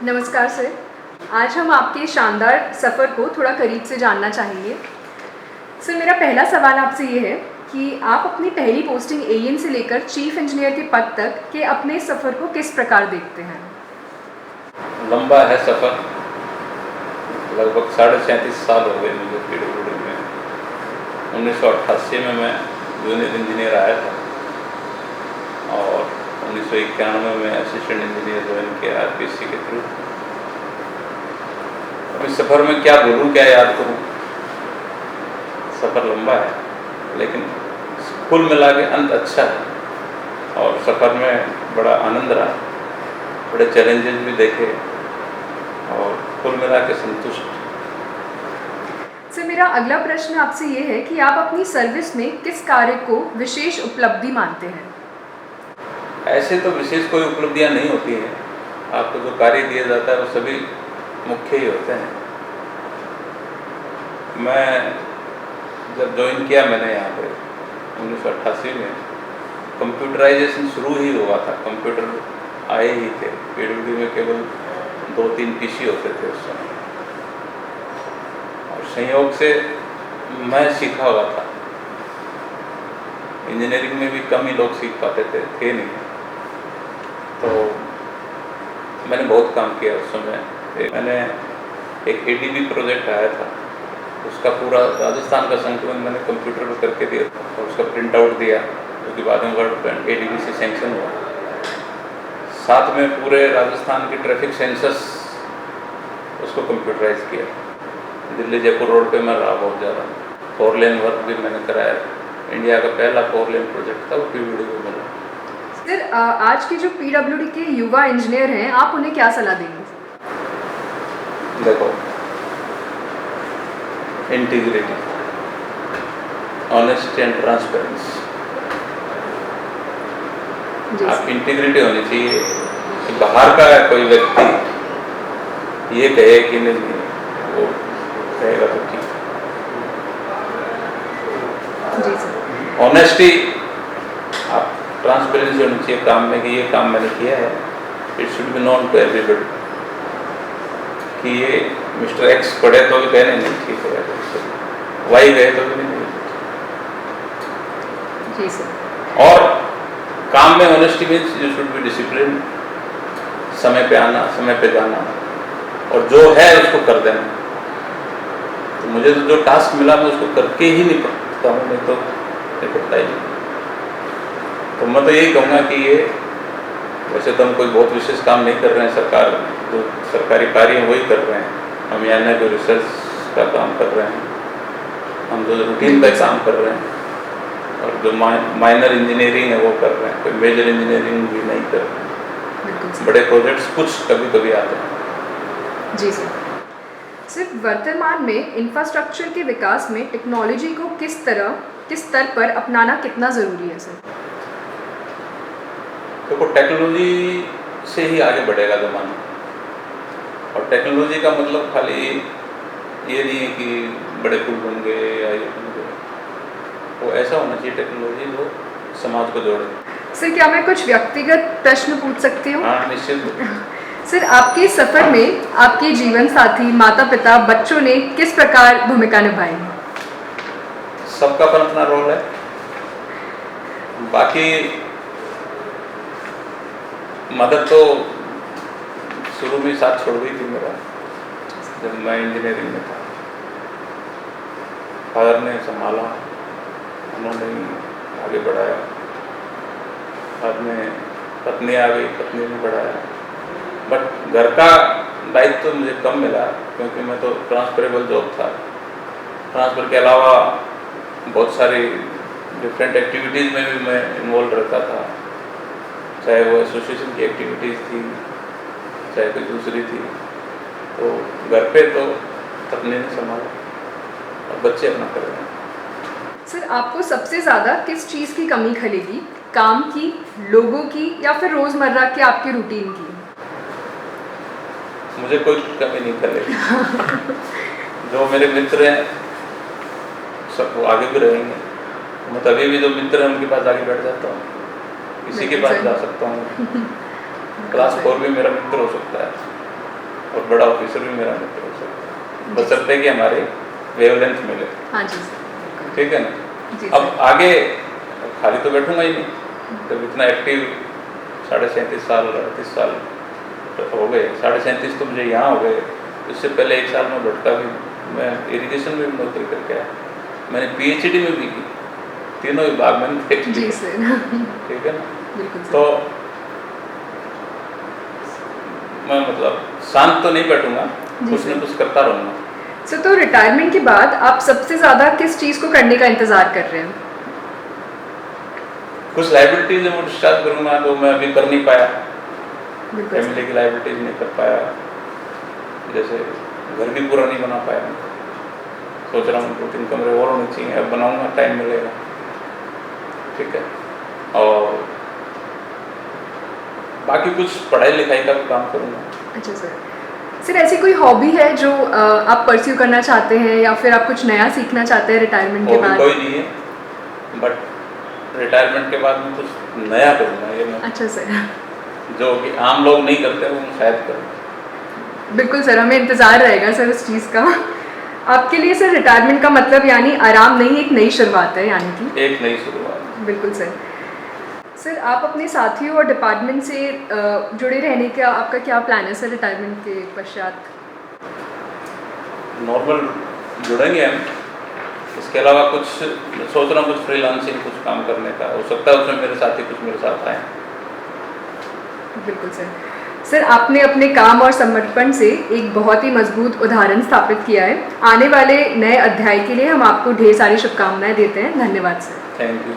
नमस्कार सर। आज हम आपके शानदार सफ़र को थोड़ा करीब से जानना चाहेंगे। सर, मेरा पहला सवाल आपसे ये है कि आप अपनी पहली पोस्टिंग एएन से लेकर चीफ इंजीनियर के पद तक के अपने सफ़र को किस प्रकार देखते हैं? लंबा है सफ़र। लगभग 37.5 साल हो गए मुझे पीडब्ल्यूडी में। 1988 में मैं जूनियर इंजीनियर आया था और 1991 में असिस्टेंट इंजीनियर ज्वाइन किया आरपीसी के थ्रू। अब इस सफ़र में क्या बोलूँ, क्या याद करूँ। सफ़र लंबा है लेकिन कुल मिला के अंत अच्छा है और सफ़र में बड़ा आनंद रहा, बड़े चैलेंजेस भी देखे और कुल मिला के संतुष्ट। सर, मेरा अगला प्रश्न आपसे ये है कि आप अपनी सर्विस में किस कार्य को विशेष उपलब्धि मानते हैं? ऐसे तो विशेष कोई उपलब्धियां नहीं होती हैं। आपको जो कार्य दिया जाता है वो सभी मुख्य ही होते हैं। मैं जब ज्वाइन किया मैंने यहाँ पे 1988 में, कंप्यूटराइजेशन शुरू ही हुआ था। कंप्यूटर आए ही थे। पीडब्ल्यूडी में केवल 2-3 पीसी होते थे उस समय और संयोग से मैं सीखा हुआ था। इंजीनियरिंग में भी कम ही लोग सीख पाते थे नहीं। तो मैंने बहुत काम किया उस समय। मैंने एक एडीबी प्रोजेक्ट आया था, उसका पूरा राजस्थान का संकलन मैंने कंप्यूटर पर करके दिया और उसका प्रिंट आउट दिया, जो कि बाद में वर्ल्ड एडीबी से सैंक्शन हुआ। साथ में पूरे राजस्थान की ट्रैफिक सेंसस उसको कंप्यूटराइज किया। दिल्ली जयपुर रोड पे मैं रहा बहुत ज़्यादा। 4 लेन वर्क भी मैंने कराया। इंडिया का पहला 4 लेन प्रोजेक्ट था, वो पीडब्ल्यूडी को मिला। सर, आज के जो पीडब्ल्यूडी के युवा इंजीनियर हैं, आप उन्हें क्या सलाह देंगे? देखो, इंटीग्रिटी, ऑनेस्टी एंड ट्रांसपेरेंसी। आपकी इंटीग्रिटी होनी चाहिए कि बाहर का कोई व्यक्ति ये कहे कि नहीं, वो कहेगा तो ठीक। जी सर। ऑनेस्टी, आप ट्रांसपेरेंसी होनी चाहिए काम में कि ये काम मैंने किया है। It should be known to everybody कि ये मिस्टर एक्स पढ़े तो भी कहने नहीं ठीक है, वाई गए तो भी नहीं। जी सर। और काम में honesty means you should be discipline, समय पे आना, समय पे जाना और जो है उसको कर देना। तो मुझे तो जो टास्क मिला मैं उसको करके ही निपटता हूँ, नहीं तो निपटता ही नहीं। तो मैं तो यही कहूँगा कि ये, वैसे तो हम कोई बहुत विशेष काम नहीं कर रहे हैं, सरकार जो सरकारी कार्य है वही कर रहे हैं। हम यहाँ जो रिसर्च का काम कर रहे हैं, हम जो रूटीन का काम कर रहे हैं और जो माइनर इंजीनियरिंग है वो कर रहे हैं, कोई मेजर इंजीनियरिंग भी नहीं कर रहे हैं। बड़े प्रोजेक्ट्स कुछ कभी कभी आते हैं। जी सर। सिर्फ वर्तमान में इंफ्रास्ट्रक्चर के विकास में टेक्नोलॉजी को किस स्तर पर अपनाना कितना ज़रूरी है सर? देखो, टेक्नोलॉजी से ही आगे बढ़ेगा ज़माना। और टेक्नोलॉजी का मतलब खाली ये नहीं है कि बड़े पुल बन गए या ये बन गए। वो ऐसा होना चाहिए टेक्नोलॉजी जो समाज को जोड़े। सर, क्या मैं कुछ व्यक्तिगत प्रश्न पूछ सकती हूँ? हाँ, निश्चित। सर, आपके सफ़र में आपके जीवन साथी, माता पिता, बच्चों ने किस प्रकार भूमिका निभाई? सबका अपना अपना रोल है। बाकी मदद तो शुरू में साथ छोड़ गई थी मेरा, जब मैं इंजीनियरिंग में था। फादर ने संभाला, उन्होंने आगे बढ़ाया। बाद में पत्नी आ गई, पत्नी ने बढ़ाया। बट घर का दायित्व तो मुझे कम मिला क्योंकि मैं तो ट्रांसफरेबल जॉब था। ट्रांसफ़र के अलावा बहुत सारी डिफरेंट एक्टिविटीज़ में भी मैं इन्वॉल्व रहता था, चाहे वो एसोसिएशन की एक्टिविटीज़ थी, चाहे कोई दूसरी थी। तो घर पे तो पत्नी ने संभाला और बच्चे अपना कर रहे हैं। सर, आपको सबसे ज़्यादा किस चीज़ की कमी खलेगी? काम की, लोगों की या फिर रोज़मर्रा के आपके रूटीन की? मुझे कोई कमी नहीं खलेगी। जो मेरे मित्र हैं सब वो आगे भी रहेंगे। मैं तभी भी जो मित्र हैं उनके पास आगे बैठ जाता हूँ, किसी के पास जा सकता हूँ। क्लास 4 भी मेरा मित्र हो सकता है। बड़ा ऑफिसर भी मेरा मित्र हो सकता है, बशर्ते कि हमारे वेवलेंथ मिले। हाँ जी सर। ठीक है जी ना। अब सर। आगे खाली तो बैठूंगा ही नहीं, जब इतना एक्टिव 37.5 साल 38 साल हो गए, 37.5 तो मुझे यहाँ हो गए, इससे पहले 1 साल में भटका भी, मैं इरिगेशन में भी नौकरी करके आया, मैंने PhD में भी की, तीनों विभाग में देख जी लिए। सर। ठीक है ना। बिल्कुल सर। तो मैं मतलब शांत तो नहीं बैठूंगा, जी कुछ सर। न कुछ करता रहूँगा। सर तो रिटायरमेंट के बाद आप सबसे ज़्यादा किस चीज़ को करने का इंतज़ार कर रहे हैं? कुछ लाइबिलिटीज वो डिस्चार्ज करूँगा जो मैं अभी कर नहीं पाया, बिल्कुल फैमिली सर। की लाइबिलिटीज नहीं कर पाया, जैसे घर भी पूरा नहीं बना पाया, सोच रहा हूँ 2-3 कमरे और होने चाहिए, अब बनाऊंगा, टाइम मिलेगा। ठीक है। और बाकी कुछ पढ़ाई लिखाई का भी काम करूँगा। अच्छा सर। सर ऐसी कोई हॉबी है जो आप परस्यू करना चाहते हैं या फिर आप कुछ नया सीखना चाहते हैं रिटायरमेंट के हॉबी बाद? कोई नहीं है, बट रिटायरमेंट के बाद मैं कुछ नया करूँगा, ये मैं अच्छा सर। जो कि आम लोग नहीं करते वो मैं शायद करूँ। बिल्कुल सर, हमें इंतज़ार रहेगा सर उस चीज़ का। आपके लिए सर रिटायरमेंट का मतलब यानी आराम नहीं, एक नई शुरुआत है यानी कि? एक नई शुरुआत। बिल्कुल सर। सर आप अपने साथियों और डिपार्टमेंट से जुड़े रहने का आपका क्या प्लान है सर रिटायरमेंट के पश्चात? नॉर्मल जुड़ेंगे हम, इसके अलावा कुछ सोच रहा हूँ, कुछ फ्रीलांसिंग कुछ काम करने का, हो सकता है उसमें मेरे साथी कुछ मेरे साथ आए। बिल्कुल सर। सर आपने अपने काम और समर्पण से एक बहुत ही मजबूत उदाहरण स्थापित किया है। आने वाले नए अध्याय के लिए हम आपको ढेर सारी शुभकामनाएं देते हैं। धन्यवाद सर। Thank you.